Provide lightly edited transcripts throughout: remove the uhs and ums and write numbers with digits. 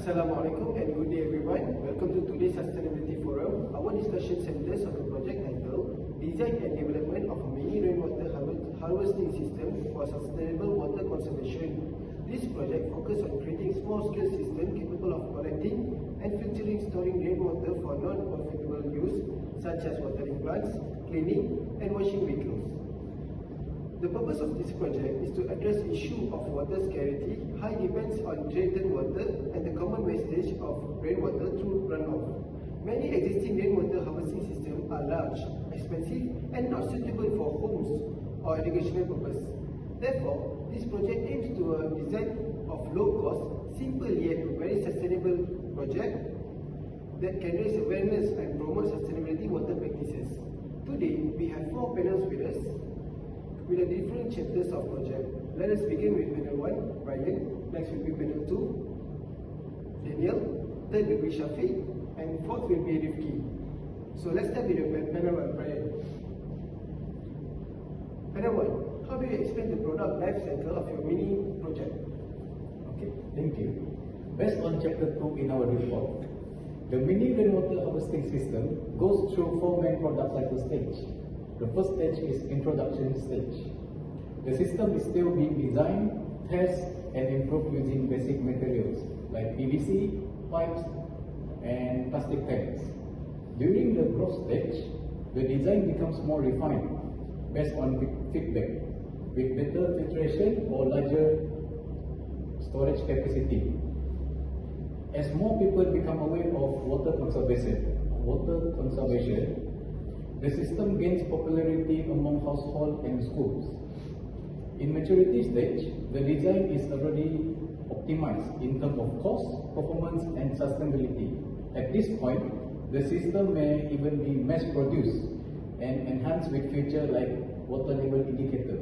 Assalamualaikum and good day everyone. Welcome to today's Sustainability Forum. Our discussion centers on the project titled Design and Development of a Mini Rainwater Harvesting System for Sustainable Water Conservation. This project focuses on creating small-scale systems capable of collecting and filtering, storing rainwater for non-profitable use such as watering plants, cleaning and washing vehicles. The purpose of this project is to address the issue of water scarcity, high dependence on treated water, and the common wastage of rainwater through runoff. Many existing rainwater harvesting systems are large, expensive, and not suitable for homes or educational purposes. Therefore, this project aims to a design of low-cost, simple yet very sustainable project that can raise awareness and promote sustainability water practices. Today, we have 4 panels with us, with the different chapters of project. Let us begin with panel 1, Ryan. Next will be panel 2, Daniel. Third will be Shafiq. And fourth will be Rifki. So let's start with the panel 1, Ryan. Panel 1, how do you explain the product life cycle of your mini project? Okay, thank you. Based on chapter 2 in our report, the mini rainwater harvesting system goes through 4 main product cycle stages. The first stage is introduction stage. The system is still being designed, tested, and improved using basic materials like PVC, pipes, and plastic tanks. During the growth stage, the design becomes more refined based on feedback, with better filtration or larger storage capacity. As more people become aware of water conservation, the system gains popularity among households and schools. In maturity stage, the design is already optimized in terms of cost, performance, and sustainability. At this point, the system may even be mass-produced and enhanced with features like water level indicator.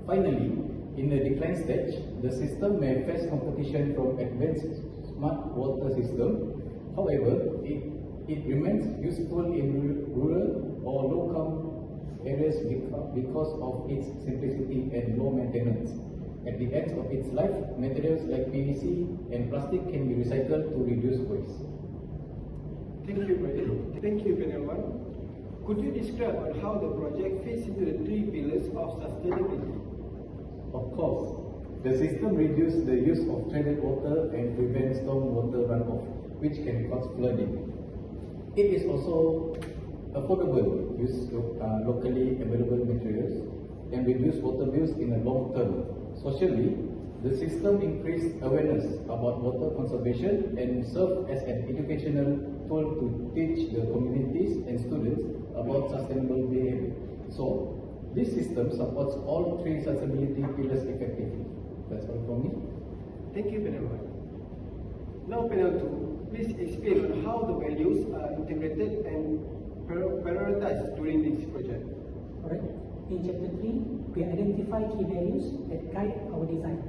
Finally, in the decline stage, the system may face competition from advanced smart water system. However, it remains useful in rural or low-income areas because of its simplicity and low maintenance. At the end of its life, materials like PVC and plastic can be recycled to reduce waste. Thank you, Brian. Thank you, panel 1. Could you describe on how the project fits into the 3 pillars of sustainability? Of course, the system reduces the use of treated water and prevents stormwater runoff, which can cause flooding. It is also affordable, use locally available materials, and reduce water bills in the long term. Socially, the system increased awareness about water conservation and serves as an educational tool to teach the communities and students about sustainable behavior. So, this system supports all 3 sustainability pillars effectively. That's all from me. Thank you, panel 1. Now, panel 2. Please explain on how the values are integrated and prioritized during this project. Alright. In chapter 3, we identify key values that guide our design: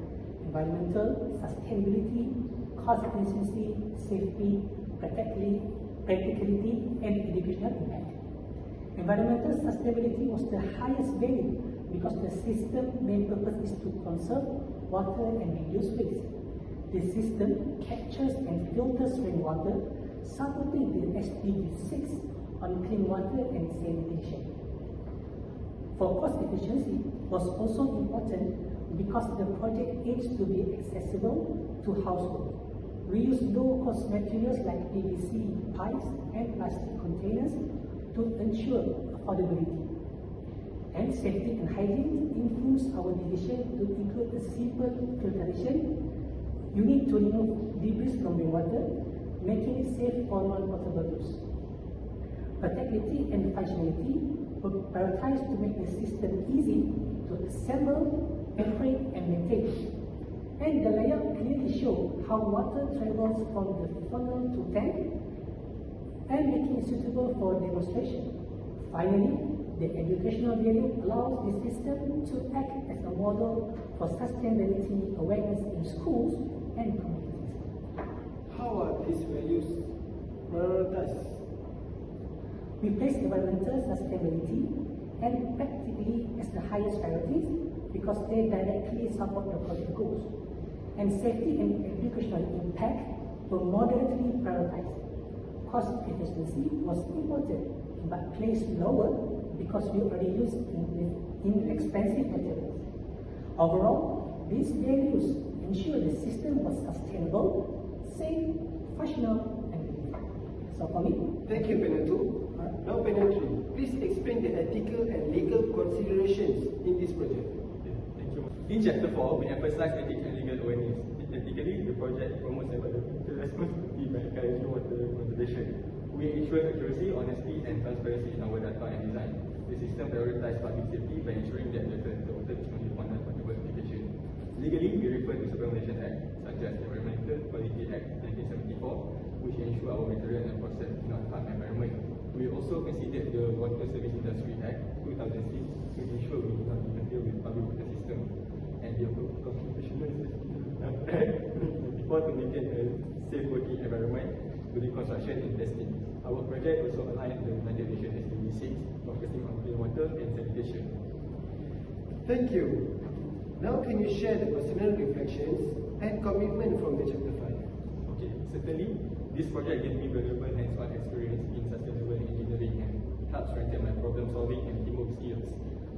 environmental, sustainability, cost efficiency, safety, practicality, and educational impact. Environmental sustainability was the highest value because the system's main purpose is to conserve water and reduce waste. The system captures and filters rainwater, supporting the SDG 6 on clean water and sanitation. For cost efficiency was also important because the project aims to be accessible to households. We use low-cost materials like PVC pipes and plastic containers to ensure affordability. And safety and hygiene influence our decision to include a simple filtration unit to remove debris from the water, making it safe for non-potable use. Practicality and functionality were prioritized to make the system easy to assemble, operate, and maintain. And the layout clearly shows how water travels from the funnel to tank, and making it suitable for demonstration. Finally, the educational value allows the system to act as a model for sustainability awareness in schools and communities. How are these values prioritized? We place environmental sustainability and practically as the highest priorities because they directly support the project goals. and safety and educational impact were moderately prioritized. Cost efficiency was important but placed lower because we already used inexpensive materials. Overall, these values ensure the system was sustainable, safe, functional, and beautiful. So for me, Thank you, Panel 2. Now, Panel 3, please explain the ethical and legal considerations in this project. Thank you. In Chapter 4, we emphasize ethics and legal awareness. Ethically, the project promotes environmental responsibility by encouraging water conservation. We ensure accuracy, honesty, and transparency in our data and design. The system prioritizes public safety by ensuring that the water is only for non-potable application. Legally, we refer to several Malaysian acts, such as the Environmental Quality Act 1974, which ensure our material and process do not harm environment. We also consider the Water Service Industry Act 2006 to ensure we do not interfere with public water system, and the Occupational Safety before to maintain a safe working environment during construction and testing. Our project also aligns with the United Nations SDG 6, focusing on clean water and sanitation. Thank you. Now, can you share the personal reflections and commitment from the Chapter 5? Okay, certainly, this project gives me valuable hands-on experience in sustainable engineering and helps strengthen my problem-solving and teamwork skills.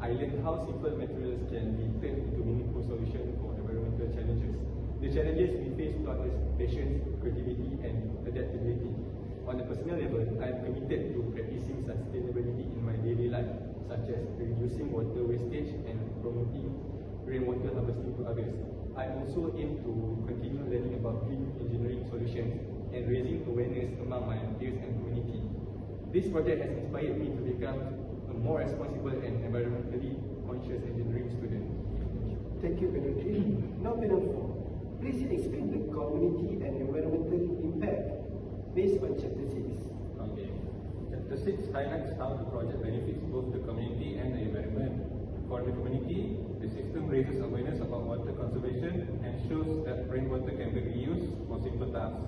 I learned how simple materials can be turned into meaningful solutions for environmental challenges. The challenges we face taught us patience, creativity, and adaptability. On a personal level, I am committed to practicing sustainability in my daily life, such as reducing water wastage and promoting rainwater harvesting to others. I also aim to continue learning about green engineering solutions and raising awareness among my peers and community. This project has inspired me to become a more responsible and environmentally conscious engineering student. Thank you, Panel 3. Now, Panel 4. Please explain the community and environmental impact based on Chapter 6. Okay. Chapter 6 highlights how the project benefits both the community and the environment. For the community, the system raises awareness about water conservation and shows that rainwater can be reused for simple tasks.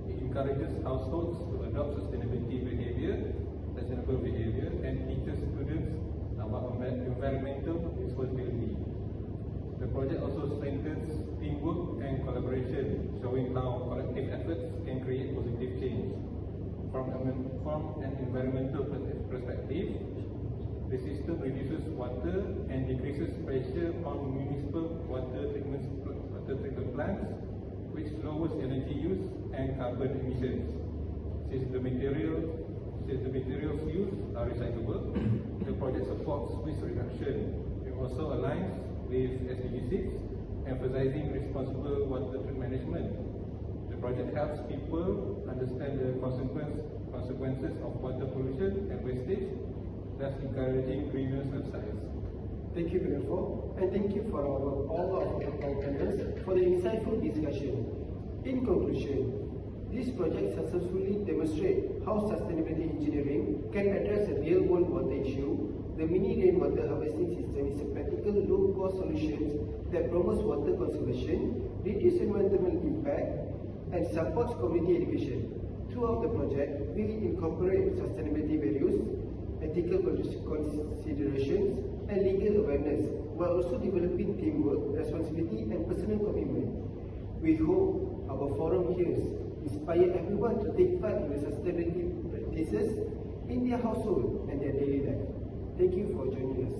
It encourages households to adopt sustainable behavior, and teaches students about environmental responsibility. The project also strengthens teamwork and collaboration, showing how collective efforts can create positive change. From an environmental perspective, the system reduces water and decreases pressure on municipal water treatment plants, which lowers energy use and carbon emissions. Since the materials used are recyclable, the project supports waste reduction. It also aligns with SDG 6, emphasizing responsible water management. The project helps people understand the consequences of water pollution and wastage, thus encouraging greener lifestyles. Thank you, Panel 4, and thank you for all of our panels for the insightful discussion. In conclusion, this project successfully demonstrates how sustainable engineering can address a real-world water issue. The mini rainwater harvesting system is a practical, low-cost solution that promotes water conservation, reduces environmental impact, and supports community education. Throughout the project, we incorporate sustainability values, ethical considerations, and legal awareness, while also developing teamwork, responsibility, and personal commitment. We hope our forum here inspire everyone to take part in the sustainability practices in their household and their daily life. Thank you for joining us.